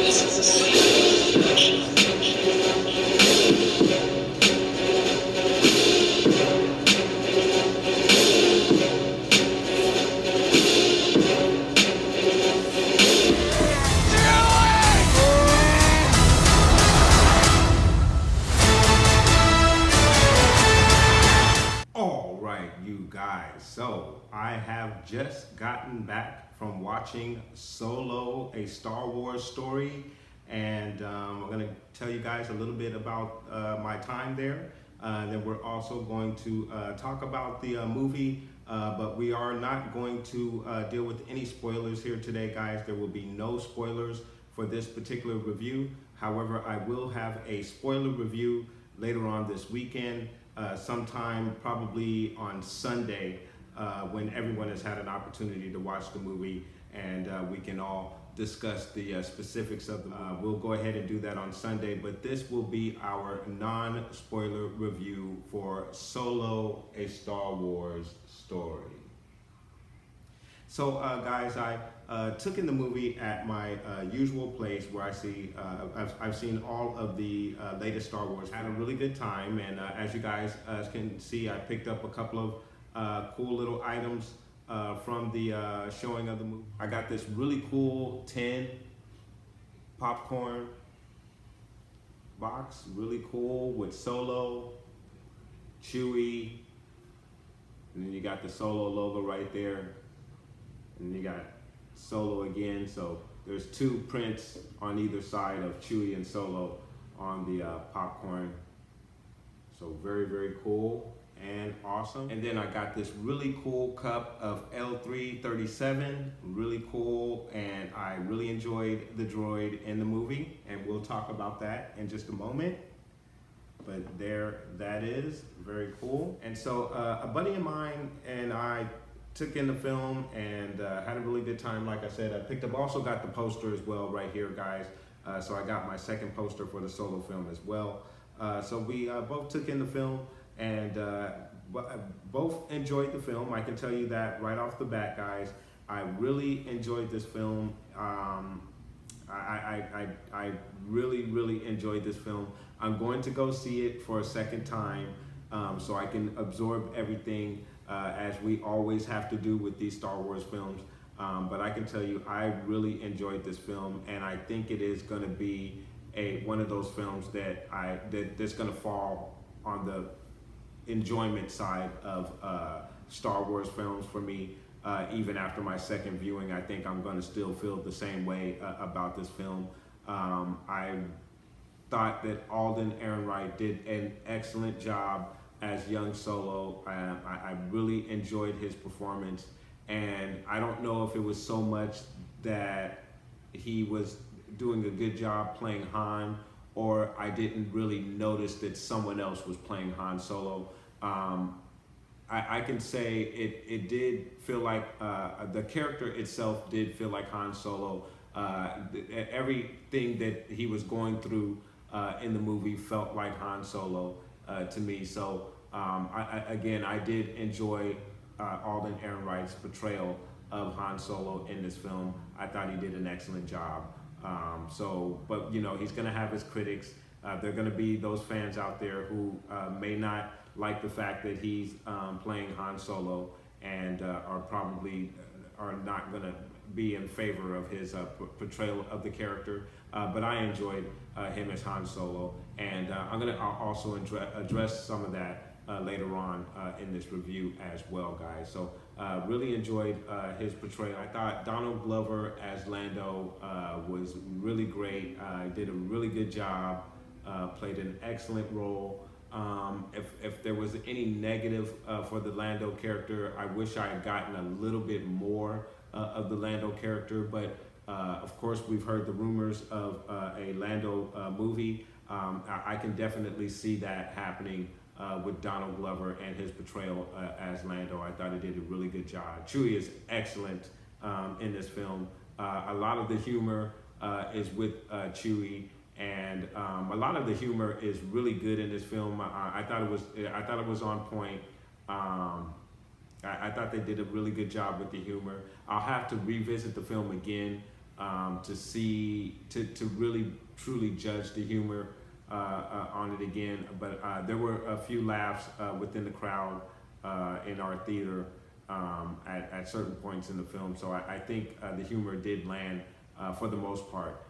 All right, you guys. So I have just gotten back from watching Solo, a Star Wars story, and I'm going to tell you guys a little bit about my time there. Then we're also going to talk about the movie, but we are not going to deal with any spoilers here today, guys. There will be no spoilers for this particular review. However, I will have a spoiler review later on this weekend. Sometime probably on Sunday when everyone has had an opportunity to watch the movie, and we can all discuss the specifics of the movie. We'll go ahead and do that on Sunday, but this will be our non-spoiler review for Solo, a Star Wars story. So guys, I took in the movie at my usual place where I see, I've seen all of the latest Star Wars. Had a really good time, and as you guys can see, I picked up a couple of cool little items from the showing of the movie. I got this really cool tin popcorn box, really cool, with Solo, Chewie, and then you got the Solo logo right there. And you got Solo again, so there's two prints on either side of Chewie and Solo on the popcorn. So very, very cool and awesome. And then I got this really cool cup of L337, really cool, and I really enjoyed the droid in the movie, and we'll talk about that in just a moment. But there that is, very cool. And so a buddy of mine and I took in the film and had a really good time. Like I said, I picked up, also got the poster as well right here, guys. So I got my second poster for the Solo film as well. So we both took in the film and both enjoyed the film. I can tell you that right off the bat, guys. I really enjoyed this film. I really, really enjoyed this film. I'm going to go see it for a second time so I can absorb everything as we always have to do with these Star Wars films. But I can tell you, I really enjoyed this film, and I think it is going to be one of those films that's going to fall on the enjoyment side of Star Wars films for me. Even after my second viewing, I think I'm going to still feel the same way about this film. I thought that Alden Ehrenreich did an excellent job as young Solo. I really enjoyed his performance, and I don't know if it was so much that he was doing a good job playing Han, or I didn't really notice that someone else was playing Han Solo. I can say it did feel like the character itself did feel like Han Solo. Everything that he was going through in the movie felt like Han Solo to me. So I did enjoy Alden Ehrenreich's portrayal of Han Solo in this film. I thought he did an excellent job. But you know, he's gonna have his critics. There are gonna be those fans out there who may not like the fact that he's playing Han Solo, and are not gonna be in favor of his portrayal of the character. But I enjoyed him as Han Solo, and I'm gonna also address some of that later on in this review as well, guys. So really enjoyed his portrayal. I thought Donald Glover as Lando was really great. Did a really good job, played an excellent role. If there was any negative for the Lando character, I wish I had gotten a little bit more of the Lando character, but of course we've heard the rumors of a Lando movie. I can definitely see that happening with Donald Glover and his portrayal as Lando. I thought he did a really good job. Chewie is excellent in this film. A lot of the humor is with Chewie, and a lot of the humor is really good in this film. I thought it was on point. I thought they did a really good job with the humor. I'll have to revisit the film again to see, to really truly judge the humor on it again. But there were a few laughs within the crowd in our theater at certain points in the film. So I think the humor did land for the most part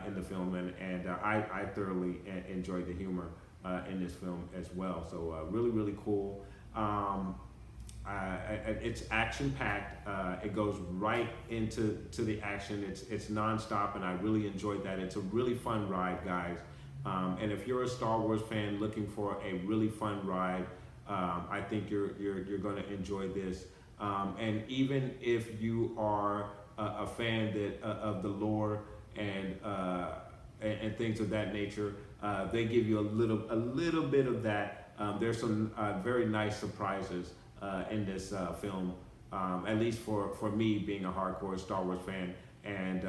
in the film, and I thoroughly enjoyed the humor in this film as well. So really, really cool. It's action packed. It goes right into the action. It's nonstop, and I really enjoyed that. It's a really fun ride, guys. And if you're a Star Wars fan looking for a really fun ride, I think you're going to enjoy this. And even if you are a fan of the lore and things of that nature, they give you a little bit of that. There's some very nice surprises in this film, at least for me being a hardcore Star Wars fan. And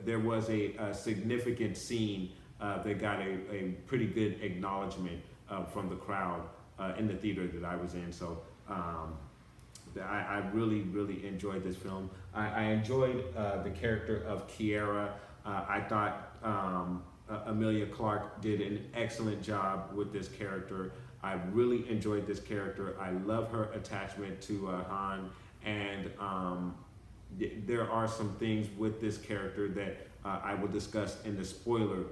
there was a significant scene that got a pretty good acknowledgement from the crowd in the theater that I was in. So I really, really enjoyed this film. I enjoyed the character of Qi'ra. I thought Emilia Clarke did an excellent job with this character. I really enjoyed this character. I love her attachment to Han, and there are some things with this character that I will discuss in the spoiler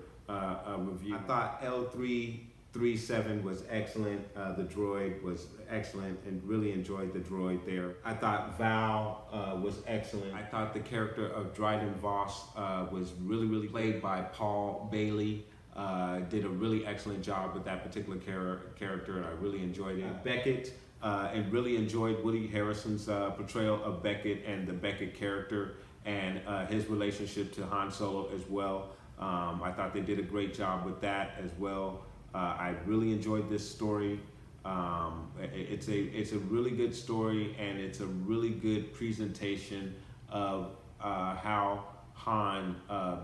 review. I thought L337 was excellent. The droid was excellent, and really enjoyed the droid there. I thought Val was excellent. I thought the character of Dryden Voss was really, really played by Paul Bailey. Did a really excellent job with that particular character, and I really enjoyed it. Beckett, and really enjoyed Woody Harrelson's portrayal of Beckett and the Beckett character, and his relationship to Han Solo as well. I thought they did a great job with that as well. I really enjoyed this story. It's a really good story, and it's a really good presentation of how Han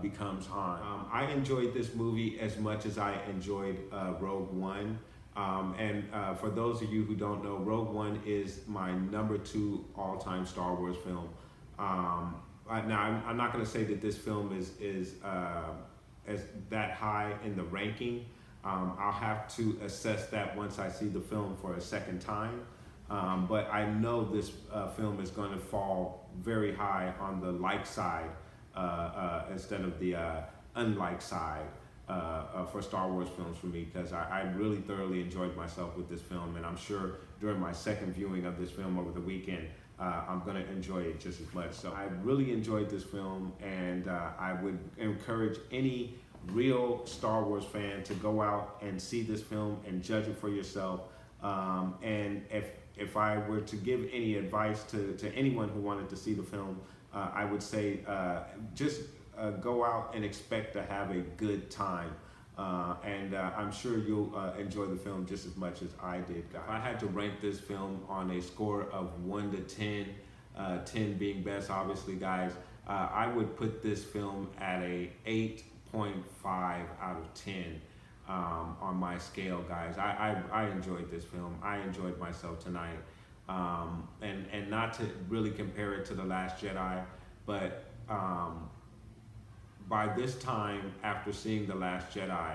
becomes Han. I enjoyed this movie as much as I enjoyed Rogue One. And for those of you who don't know, Rogue One is my #2 all-time Star Wars film. Now, I'm not going to say that this film is as that high in the ranking. I'll have to assess that once I see the film for a second time. But I know this film is going to fall very high on the like side instead of the unlike side for Star Wars films for me, because I really thoroughly enjoyed myself with this film, and I'm sure during my second viewing of this film over the weekend, I'm going to enjoy it just as much. So I really enjoyed this film, and I would encourage any real Star Wars fan to go out and see this film and judge it for yourself. And if I were to give any advice to anyone who wanted to see the film, I would say just go out and expect to have a good time. And I'm sure you'll enjoy the film just as much as I did. If I had to rank this film on a score of 1 to 10, 10 being best, obviously, guys, I would put this film at a 8.5 out of 10 on my scale, guys. I enjoyed this film. I enjoyed myself tonight. And not to really compare it to The Last Jedi, but by this time, after seeing The Last Jedi,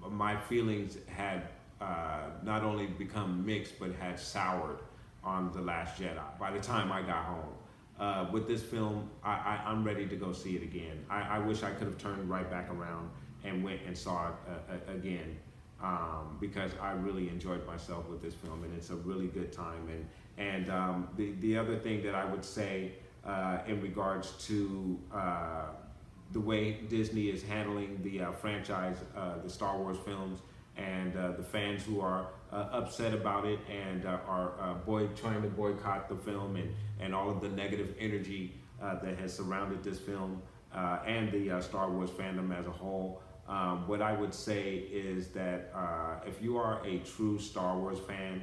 my feelings had not only become mixed, but had soured on The Last Jedi by the time I got home. With this film, I'm ready to go see it again. I wish I could have turned right back around and went and saw it again, because I really enjoyed myself with this film, and it's a really good time. And the other thing that I would say in regards to the way Disney is handling the franchise, the Star Wars films, and the fans who are upset about it and are trying to boycott the film, and all of the negative energy that has surrounded this film and the Star Wars fandom as a whole. What I would say is that if you are a true Star Wars fan,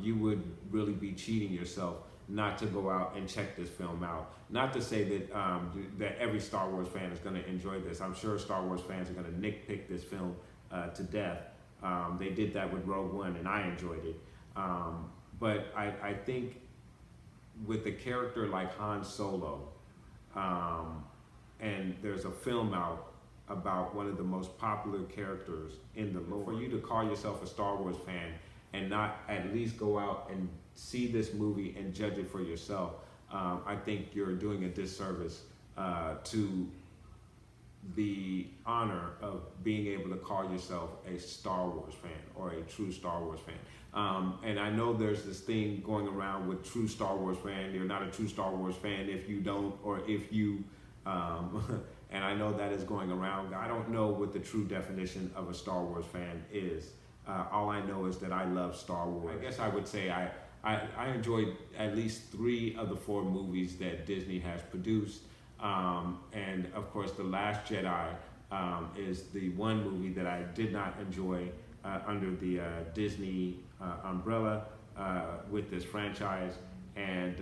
you would really be cheating yourself not to go out and check this film out. Not to say that that every Star Wars fan is going to enjoy this. I'm sure Star Wars fans are going to nitpick this film to death. They did that with Rogue One, and I enjoyed it. But I think with a character like Han Solo, um, and there's a film out about one of the most popular characters in the lore. For you to call yourself a Star Wars fan and not at least go out and see this movie and judge it for yourself, I think you're doing a disservice to the honor of being able to call yourself a Star Wars fan or a true Star Wars fan. And I know there's this thing going around with true Star Wars fan. You're not a true Star Wars fan if you don't, or if you, and I know that is going around. I don't know what the true definition of a Star Wars fan is. All I know is that I love Star Wars. I guess I would say I enjoyed at least 3 of the 4 movies that Disney has produced. And of course, The Last Jedi is the one movie that I did not enjoy under the Disney umbrella with this franchise. And,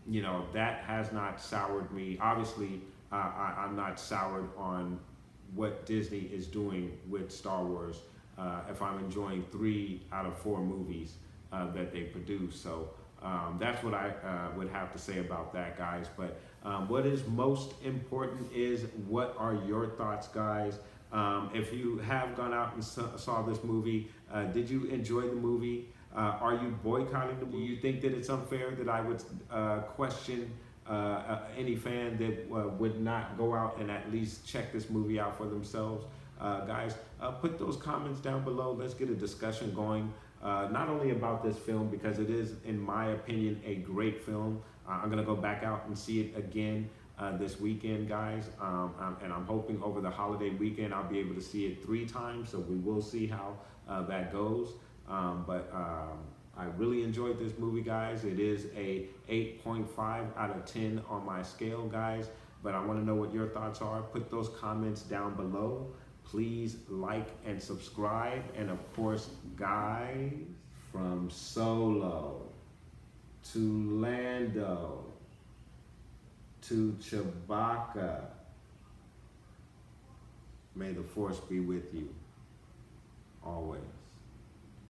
you know, that has not soured me. Obviously, I'm not soured on what Disney is doing with Star Wars if I'm enjoying 3 out of 4 movies that they produce. So that's what I would have to say about that, guys. But what is most important is, what are your thoughts, guys? If you have gone out and saw this movie, did you enjoy the movie? Are you boycotting the movie? Do you think that it's unfair that I would question any fan that would not go out and at least check this movie out for themselves? Guys, put those comments down below. Let's get a discussion going. Not only about this film, because it is, in my opinion, a great film. I'm going to go back out and see it again this weekend, guys. And I'm hoping over the holiday weekend I'll be able to see it 3 times. So we will see how that goes. But I really enjoyed this movie, guys. It is a 8.5 out of 10 on my scale, guys. But I want to know what your thoughts are. Put those comments down below. Please like and subscribe. And of course, guys, from Solo to Lando to Chewbacca, may the Force be with you always.